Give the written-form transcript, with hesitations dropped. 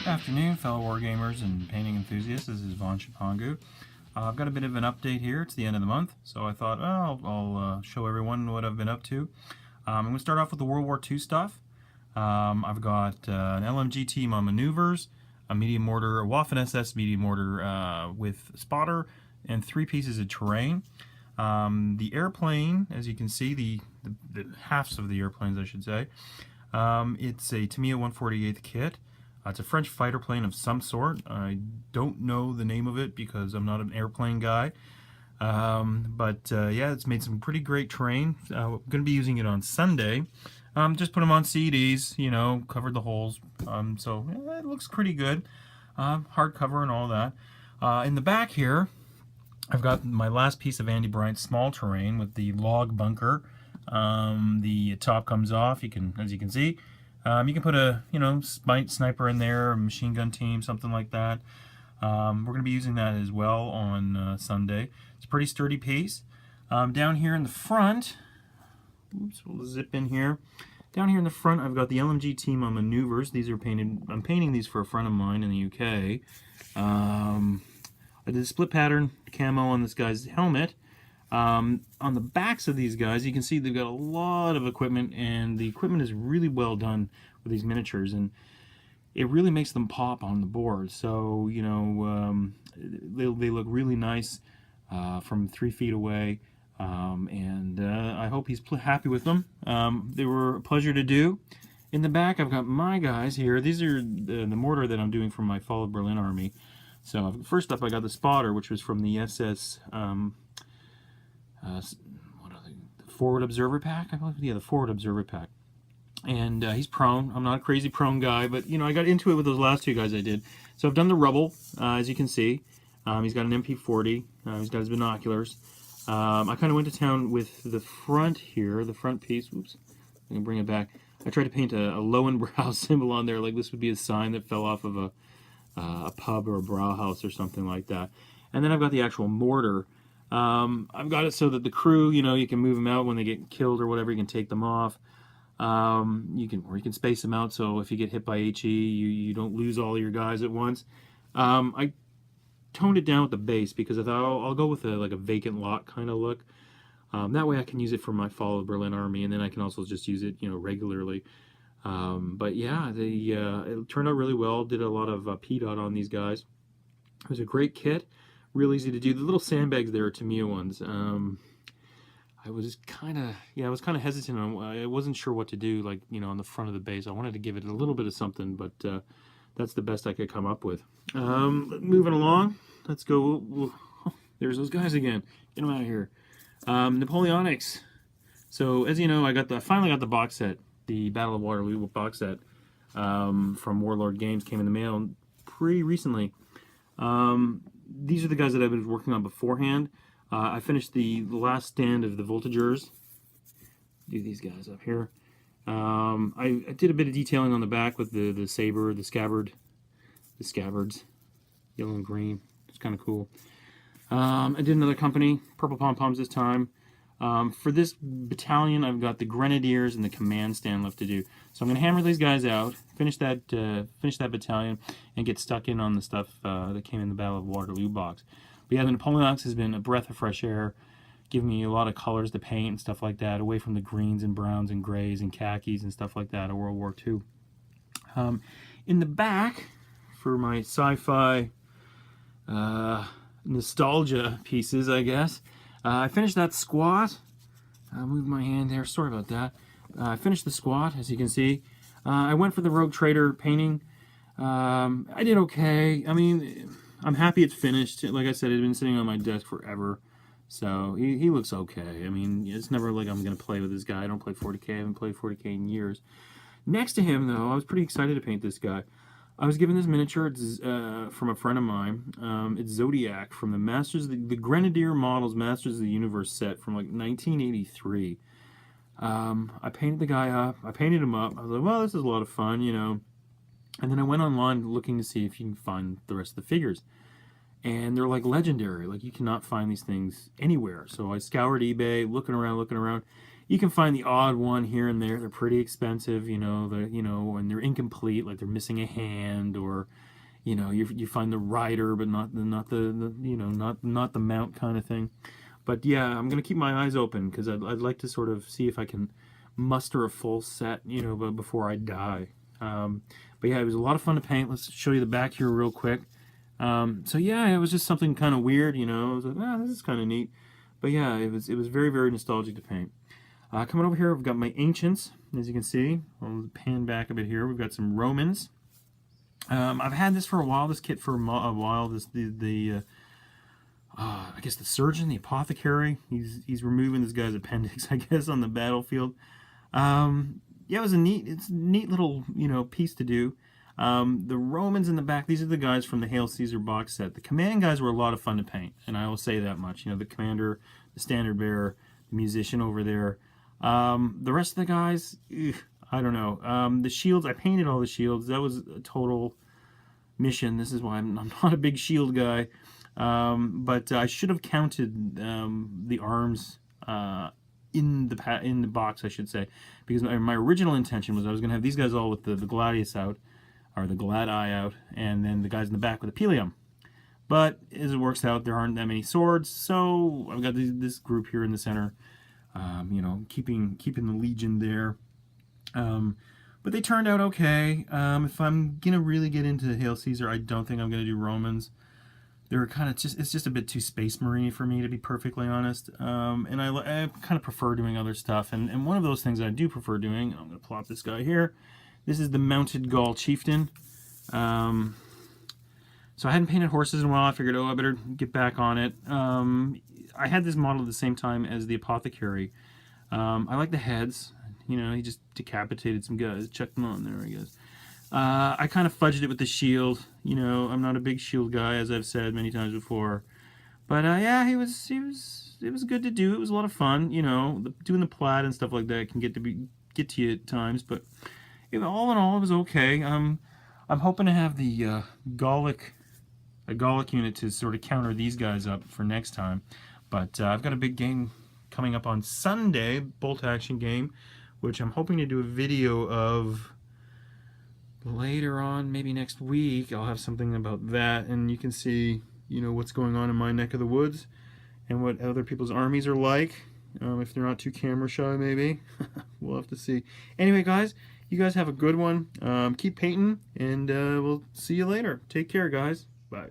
Afternoon, fellow wargamers and painting enthusiasts. This is Von Shapangu. I've got a bit of an update here. It's the end of the month, so I thought, I'll show everyone what I've been up to. I'm going to start off with the World War II stuff. I've got an LMG team on maneuvers, a medium mortar, a Waffen SS medium mortar with spotter, and 3 pieces of terrain. The airplane, as you can see, the halves of the airplanes, I should say, it's a Tamiya 148th kit. It's a French fighter plane of some sort. I don't know the name of it because I'm not an airplane guy. Yeah, it's made some pretty great terrain. I'm going to be using it on Sunday. Just put them on CDs, you know, covered the holes. It looks pretty good. Hardcover and all that. In the back here, I've got my last piece of Andy Bryant's small terrain with the log bunker. The top comes off, as you can see. You can put a, sniper in there, a machine gun team, something like that. We're going to be using that as well on Sunday. It's a pretty sturdy piece. Down here in the front, oops, we'll zip in here. Down here in the front, I've got the LMG team on maneuvers. These are painted. I'm painting these for a friend of mine in the UK. I did a split pattern camo on this guy's helmet. On the backs of these guys, you can see they've got a lot of equipment, and the equipment is really well done with these miniatures, and it really makes them pop on the board. So, they look really nice from 3 feet away, I hope he's happy with them. They were a pleasure to do. In the back, I've got my guys here. These are the mortar that I'm doing from my Fall of Berlin army. So first up, I got the spotter, which was from the SS... the Forward Observer Pack, I believe. Yeah, the Forward Observer Pack. And he's prone. I'm not a crazy prone guy, but I got into it with those last 2 guys I did. So I've done the rubble, as you can see. He's got an MP40. He's got his binoculars. I kind of went to town with the front here, the front piece. Oops, I can bring it back. I tried to paint a Lowenbrow symbol on there, like this would be a sign that fell off of a pub or a Brauhaus or something like that. And then I've got the actual mortar. I've got it so that the crew, you can move them out when they get killed or whatever. You can take them off. You can space them out, so if you get hit by HE, you don't lose all your guys at once. I toned it down with the base because I thought I'll go with a vacant lot kind of look. That way I can use it for my Fall of Berlin army, and then I can also just use it, regularly. But yeah, it turned out really well. Did a lot of PDOT on these guys. It was a great kit. Real easy to do. The little sandbags there are Tamiya ones. I was kind of hesitant on. I wasn't sure what to do, on the front of the base. I wanted to give it a little bit of something, but that's the best I could come up with. Moving along, let's go. There's those guys again. Get them out of here. Napoleonics. So as you know, I finally got the box set, the Battle of Waterloo box set from Warlord Games. Came in the mail pretty recently. These are the guys that I've been working on beforehand. I finished the last stand of the Voltigeurs. Do these guys up here. I did a bit of detailing on the back with the saber, the scabbard, the scabbards, yellow and green. It's kind of cool. I did another company, purple pom-poms this time. For this battalion, I've got the Grenadiers and the command stand left to do. So I'm going to hammer these guys out, finish that battalion, and get stuck in on the stuff that came in the Battle of Waterloo box. But yeah, the Napoleonics has been a breath of fresh air, giving me a lot of colors to paint and stuff like that, away from the greens and browns and grays and khakis and stuff like that of World War II. In the back, for my sci-fi nostalgia pieces, I guess, I finished that squat. I moved my hand there. Sorry about that. I finished the squat, as you can see. I went for the Rogue Trader painting. I did okay. I mean, I'm happy it's finished. Like I said, it's been sitting on my desk forever. So he looks okay. I mean, it's never like I'm going to play with this guy. I don't play 40K. I haven't played 40K in years. Next to him, though, I was pretty excited to paint this guy. I was given this miniature. It's from a friend of mine. It's Zodiac from the Masters, the Grenadier Models Masters of the Universe set from like 1983. I painted the guy up. I painted him up. I was like, well, this is a lot of fun, And then I went online looking to see if you can find the rest of the figures. And they're like legendary. Like, you cannot find these things anywhere. So I scoured eBay, looking around. You can find the odd one here and there. They're pretty expensive, and they're incomplete, like they're missing a hand, or you find the rider, but not the mount kind of thing. But yeah, I'm gonna keep my eyes open because I'd like to sort of see if I can muster a full set, but before I die. But yeah, it was a lot of fun to paint. Let's show you the back here real quick. So yeah, it was just something kind of weird, I was like, this is kind of neat. But yeah, it was very, very nostalgic to paint. Coming over here, I've got my ancients, as you can see. I'll pan back a bit here. We've got some Romans. I've had this for a while. This kit for a while. I guess the surgeon, the apothecary. He's removing this guy's appendix, I guess, on the battlefield. Yeah, it's a neat little piece to do. The Romans in the back, these are the guys from the Hail Caesar box set. The command guys were a lot of fun to paint, and I will say that much. The commander, the standard bearer, the musician over there. The rest of the guys, I don't know. The shields, I painted all the shields. That was a total mission. This is why I'm not a big shield guy. But I should have counted the arms in the box, I should say, because my original intention was I was going to have these guys all with the gladius out, or the gladi out, and then the guys in the back with the pelium. But as it works out, there aren't that many swords, so I've got this group here in the center, keeping the legion there. But they turned out okay. If I'm gonna really get into Hail Caesar, I don't think I'm gonna do Romans. They're kind of it's just a bit too Space Marine for me, to be perfectly honest. And I kind of prefer doing other stuff. And one of those things I do prefer doing, I'm going to plop this guy here. This is the mounted Gull Chieftain. So I hadn't painted horses in a while. I figured, I better get back on it. I had this model at the same time as the apothecary. I like the heads. He just decapitated some guys. Check them on there, I guess. I kind of fudged it with the shield. I'm not a big shield guy, as I've said many times before. But yeah, it was good to do. It was a lot of fun. Doing the plaid and stuff like that can get to you at times. But all in all, it was okay. I'm hoping to have the Gallic unit to sort of counter these guys up for next time. But I've got a big game coming up on Sunday, bolt action game, which I'm hoping to do a video of. Later on, maybe next week, I'll have something about that, and you can see, what's going on in my neck of the woods and what other people's armies are like, if they're not too camera shy, maybe. We'll have to see. Anyway, guys, you guys have a good one. Keep painting, and we'll see you later. Take care, guys. Bye.